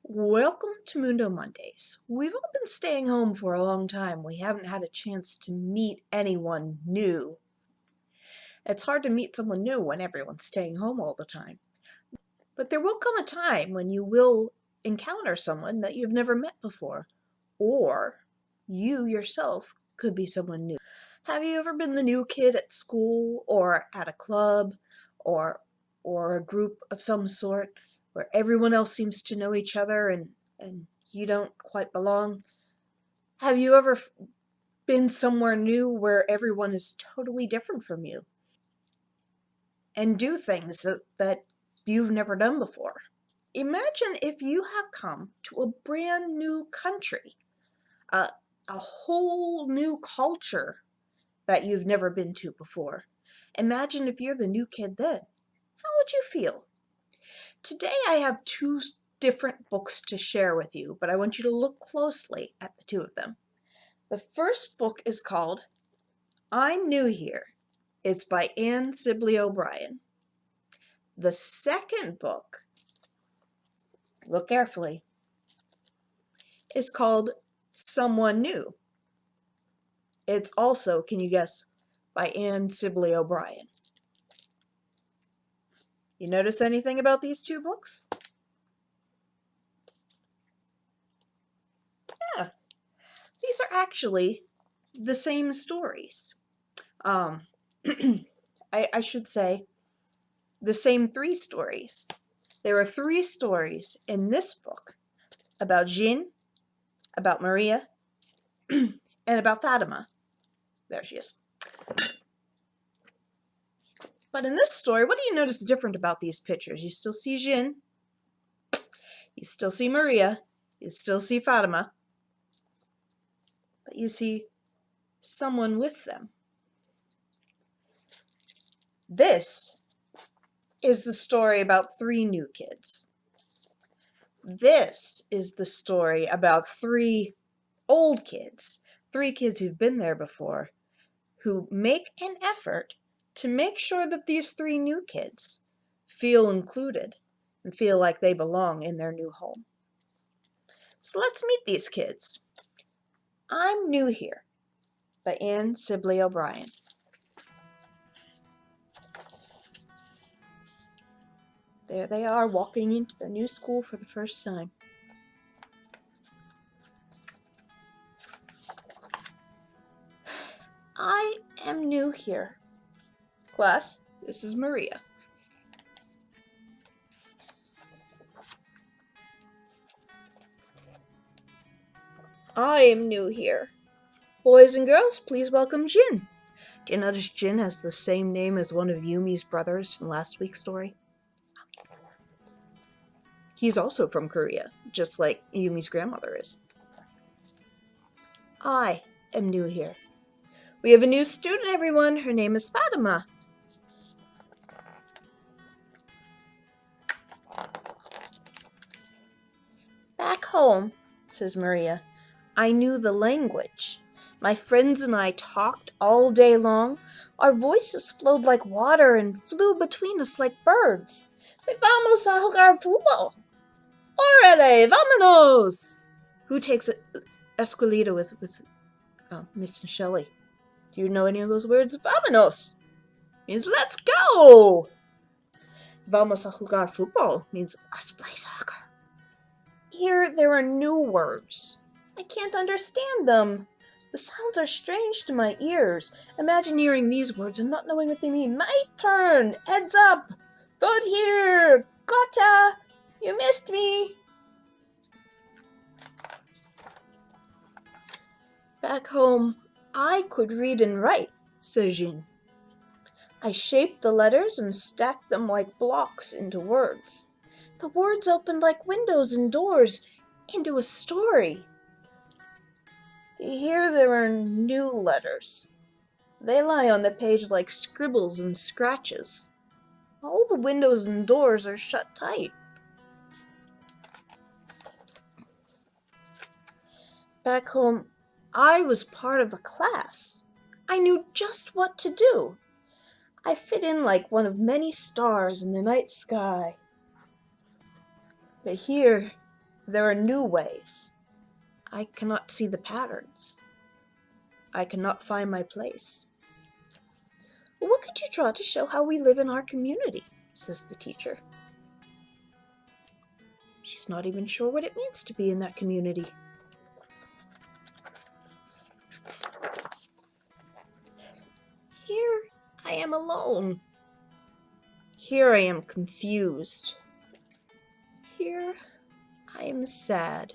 Welcome to Mundo Mondays. We've all been staying home for a long time. We haven't had a chance to meet anyone new. It's hard to meet someone new when everyone's staying home all the time. But there will come a time when you will encounter someone that you've never met before. Or you yourself could be someone new. Have you ever been the new kid at school or at a club or a group of some sort where everyone else seems to know each other and you don't quite belong? Have you ever been somewhere new where everyone is totally different from you and do things that you've never done before? Imagine if you have come to a brand new country, a whole new culture that you've never been to before. Imagine if you're the new kid then. How would you feel? Today I have two different books to share with you, but I want you to look closely at the two of them. The first book is called I'm New Here. It's by Anne Sibley O'Brien. The second book, look carefully, is called Someone New. It's also, can you guess, by Anne Sibley O'Brien. You notice anything about these two books? Yeah, these are actually the same stories. I should say the same three stories. There are three stories in this book about Jean, about Maria, and about Fatima. There she is. But in this story, what do you notice different about these pictures? You still see Jean, you still see Maria, you still see Fatima, but you see someone with them. This is the story about three new kids. This is the story about three old kids, three kids who've been there before, who make an effort to make sure that these three new kids feel included and feel like they belong in their new home. So let's meet these kids. I'm New Here by Anne Sibley O'Brien. There they are, walking into their new school for the first time. I am new here. Class, this is Maria. I am new here. Boys and girls, please welcome Jin. Do you notice Jin has the same name as one of Yumi's brothers in last week's story? He's also from Korea, just like Yumi's grandmother is. I am new here. We have a new student, everyone. Her name is Fatima. Back home, says Maria, I knew the language. My friends and I talked all day long. Our voices flowed like water and flew between us like birds. Vamos a jugar fútbol. Órale, vámonos! Who takes Escuelita with Miss and Shelley? Do you know any of those words? Vámonos means let's go. Vamos a jugar fútbol means let's play soccer. Here there are new words. I can't understand them. The sounds are strange to my ears. Imagine hearing these words and not knowing what they mean. My turn! Heads up! Good here! Gotcha! You missed me! Back home, I could read and write, says Jean. I shaped the letters and stacked them like blocks into words. The words opened like windows and doors into a story. Here there are new letters. They lie on the page like scribbles and scratches. All the windows and doors are shut tight. Back home, I was part of a class. I knew just what to do. I fit in like one of many stars in the night sky. But here, there are new ways. I cannot see the patterns. I cannot find my place. What could you draw to show how we live in our community? Says the teacher. She's not even sure what it means to be in that community. Here I am alone. Here I am confused. Here I am sad.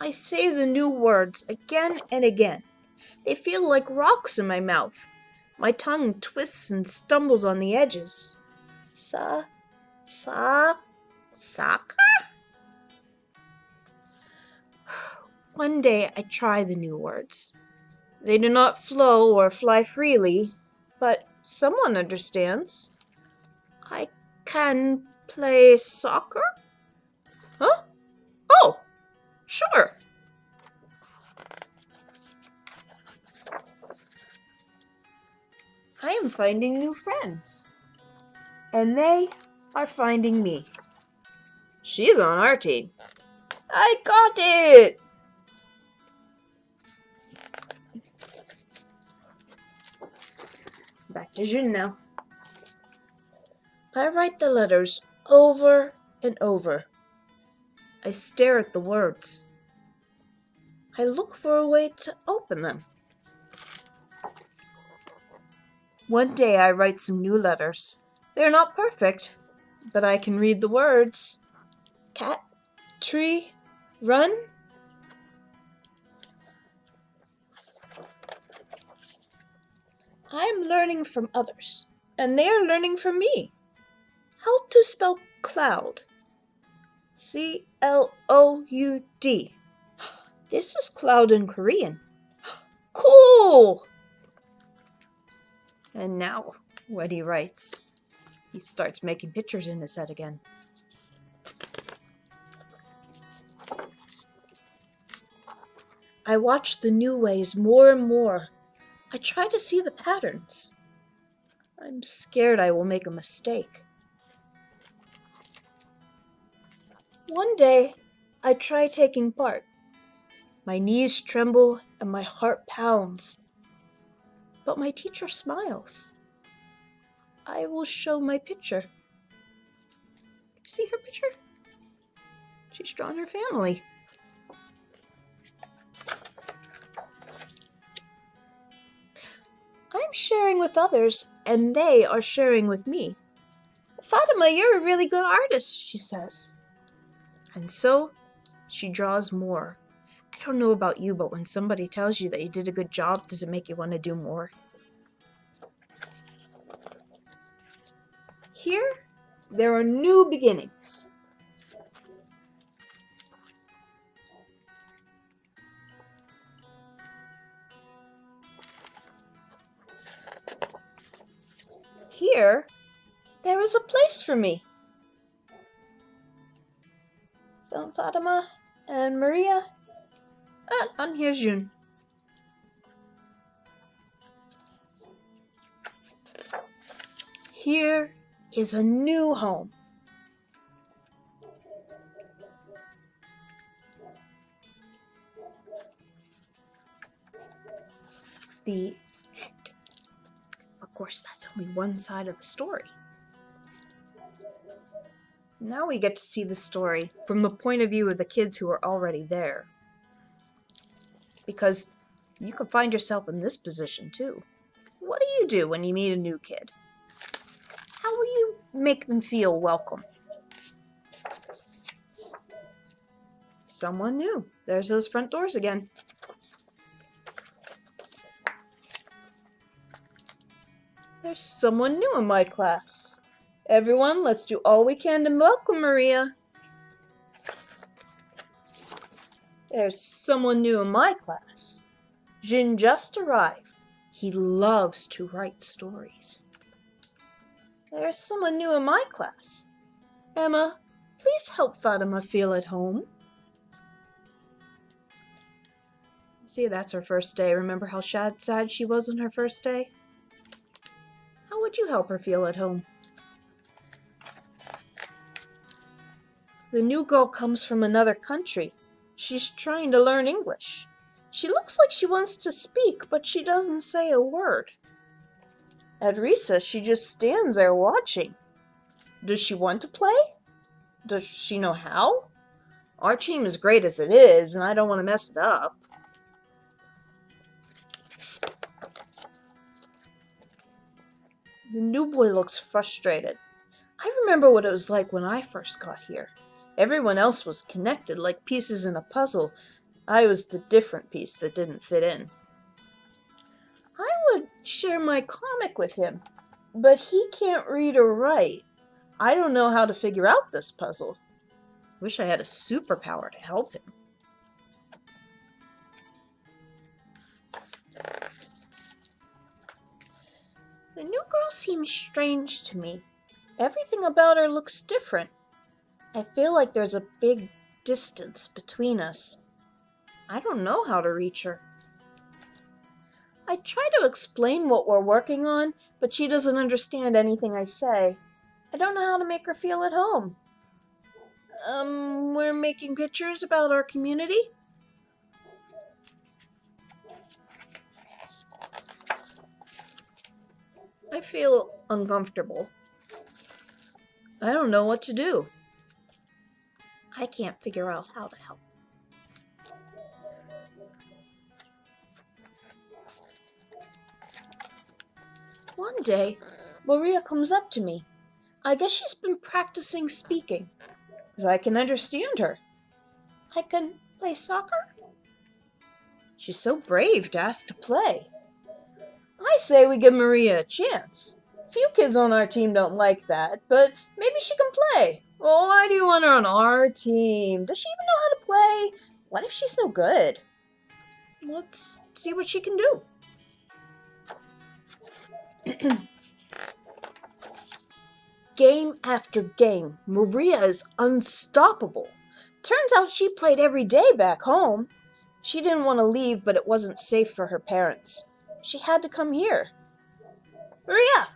I say the new words again and again. They feel like rocks in my mouth. My tongue twists and stumbles on the edges. Saka? One day I try the new words. They do not flow or fly freely, but someone understands. I can play soccer? Huh? Oh, sure. I am finding new friends, and they are finding me. She's on our team. I got it! Back to June now. I write the letters over and over. I stare at the words. I look for a way to open them. One day I write some new letters. They're not perfect, but I can read the words. Cat, tree, run. I'm learning from others, and they are learning from me. How to spell cloud. C-L-O-U-D. This is cloud in Korean. Cool! And now, when he writes, he starts making pictures in his head again. I watch the new ways more and more. I try to see the patterns. I'm scared I will make a mistake. One day, I try taking part. My knees tremble and my heart pounds. But my teacher smiles. I will show my picture. See her picture? She's drawn her family. I'm sharing with others, and they are sharing with me. Fatima, you're a really good artist, she says. And so, she draws more. I don't know about you, but when somebody tells you that you did a good job, does it make you want to do more? Here, there are new beginnings. Here, there is a place for me. Don Fatima and Maria, and here's June. Here is a new home. The end. Of course, that's only one side of the story. Now we get to see the story from the point of view of the kids who are already there. Because you can find yourself in this position too. What do you do when you meet a new kid? How will you make them feel welcome? Someone new. There's those front doors again. There's someone new in my class. Everyone, let's do all we can to welcome Maria. There's someone new in my class. Jin just arrived. He loves to write stories. There's someone new in my class. Emma, please help Fatima feel at home. See, that's her first day. Remember how sad she was on her first day? How would you help her feel at home? The new girl comes from another country. She's trying to learn English. She looks like she wants to speak, but she doesn't say a word. At recess, she just stands there watching. Does she want to play? Does she know how? Our team is great as it is, and I don't want to mess it up. The new boy looks frustrated. I remember what it was like when I first got here. Everyone else was connected like pieces in a puzzle. I was the different piece that didn't fit in. I would share my comic with him, but he can't read or write. I don't know how to figure out this puzzle. Wish I had a superpower to help him. The new girl seems strange to me. Everything about her looks different. I feel like there's a big distance between us. I don't know how to reach her. I try to explain what we're working on, but she doesn't understand anything I say. I don't know how to make her feel at home. We're making pictures about our community. I feel uncomfortable. I don't know what to do. I can't figure out how to help. One day, Maria comes up to me. I guess she's been practicing speaking, because I can understand her. I can play soccer? She's so brave to ask to play. I say we give Maria a chance. Few kids on our team don't like that, but maybe she can play. Well, why do you want her on our team? Does she even know how to play? What if she's no good? Let's see what she can do. Game after game, Maria is unstoppable. Turns out she played every day back home. She didn't want to leave, but it wasn't safe for her parents. She had to come here. Maria!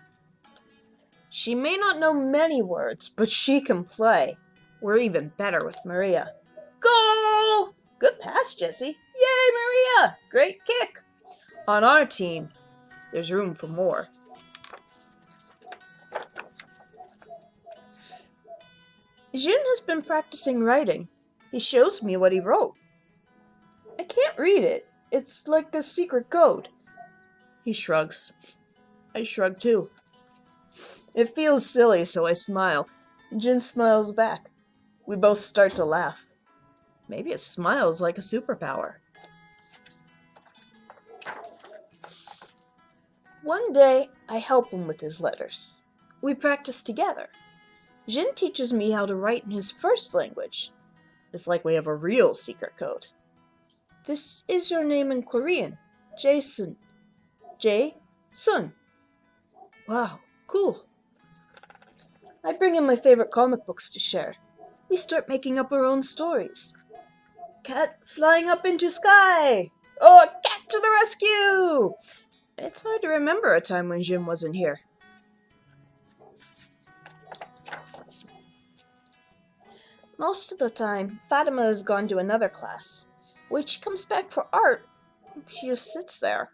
She may not know many words, but she can play. We're even better with Maria. Goal! Good pass, Jesse. Yay, Maria! Great kick. On our team, there's room for more. Jin has been practicing writing. He shows me what he wrote. I can't read it. It's like a secret code. He shrugs. I shrug too. It feels silly, so I smile. Jin smiles back. We both start to laugh. Maybe a smile's like a superpower. One day, I help him with his letters. We practice together. Jin teaches me how to write in his first language. It's like we have a real secret code. This is your name in Korean. Jason. J-sun. Wow, cool. I bring in my favorite comic books to share. We start making up our own stories. Cat flying up into sky. Oh, cat to the rescue! It's hard to remember a time when Jim wasn't here. Most of the time, Fatima has gone to another class. When she comes back for art, she just sits there.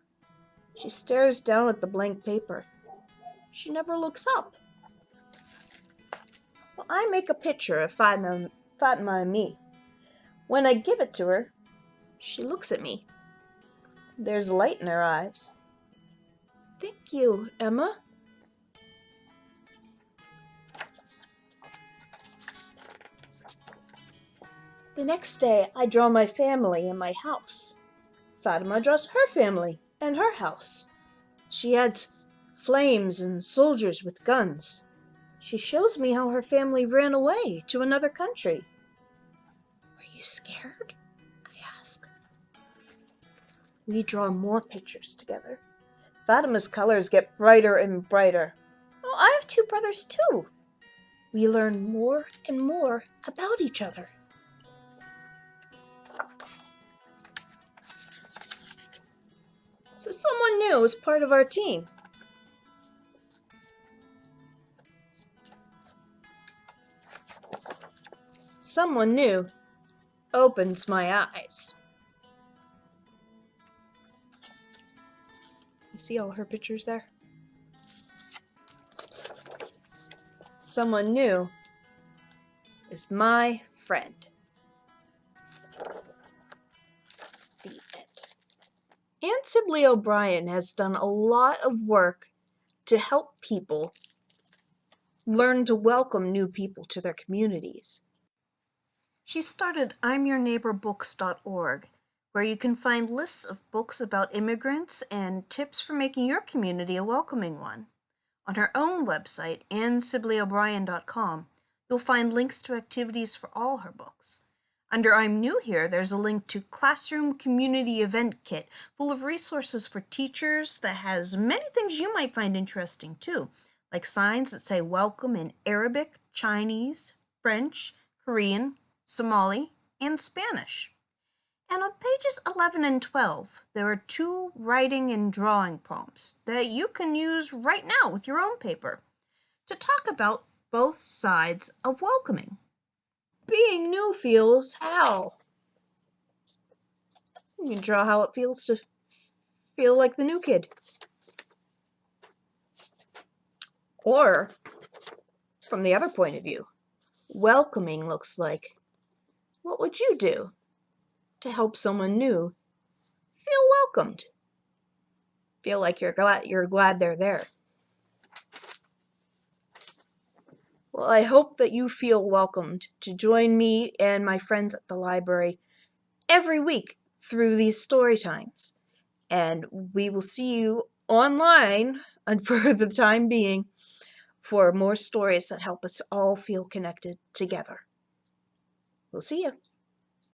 She stares down at the blank paper. She never looks up. Well, I make a picture of Fatima and me. When I give it to her, she looks at me. There's light in her eyes. Thank you, Emma. The next day, I draw my family and my house. Fatima draws her family and her house. She adds flames and soldiers with guns. She shows me how her family ran away to another country. Were you scared? I ask. We draw more pictures together. Fatima's colors get brighter and brighter. Oh, I have two brothers too. We learn more and more about each other. So someone new is part of our team. Someone new opens my eyes. You see all her pictures there? Someone new is my friend. The end. Aunt Sibley O'Brien has done a lot of work to help people learn to welcome new people to their communities. She started I'mYourNeighborBooks.org, where you can find lists of books about immigrants and tips for making your community a welcoming one. On her own website, AnnSibleyO'Brien.com, you'll find links to activities for all her books. Under I'm New Here, there's a link to Classroom Community Event Kit, full of resources for teachers that has many things you might find interesting too, like signs that say welcome in Arabic, Chinese, French, Korean, Somali, and Spanish. And on pages 11 and 12, there are 2 writing and drawing prompts that you can use right now with your own paper to talk about both sides of welcoming. Being new feels how? You can draw how it feels to feel like the new kid. Or, from the other point of view, welcoming looks like, what would you do to help someone new feel welcomed? Feel like you're glad they're there. Well, I hope that you feel welcomed to join me and my friends at the library every week through these story times. And we will see you online, and for the time being, for more stories that help us all feel connected together. We'll see you.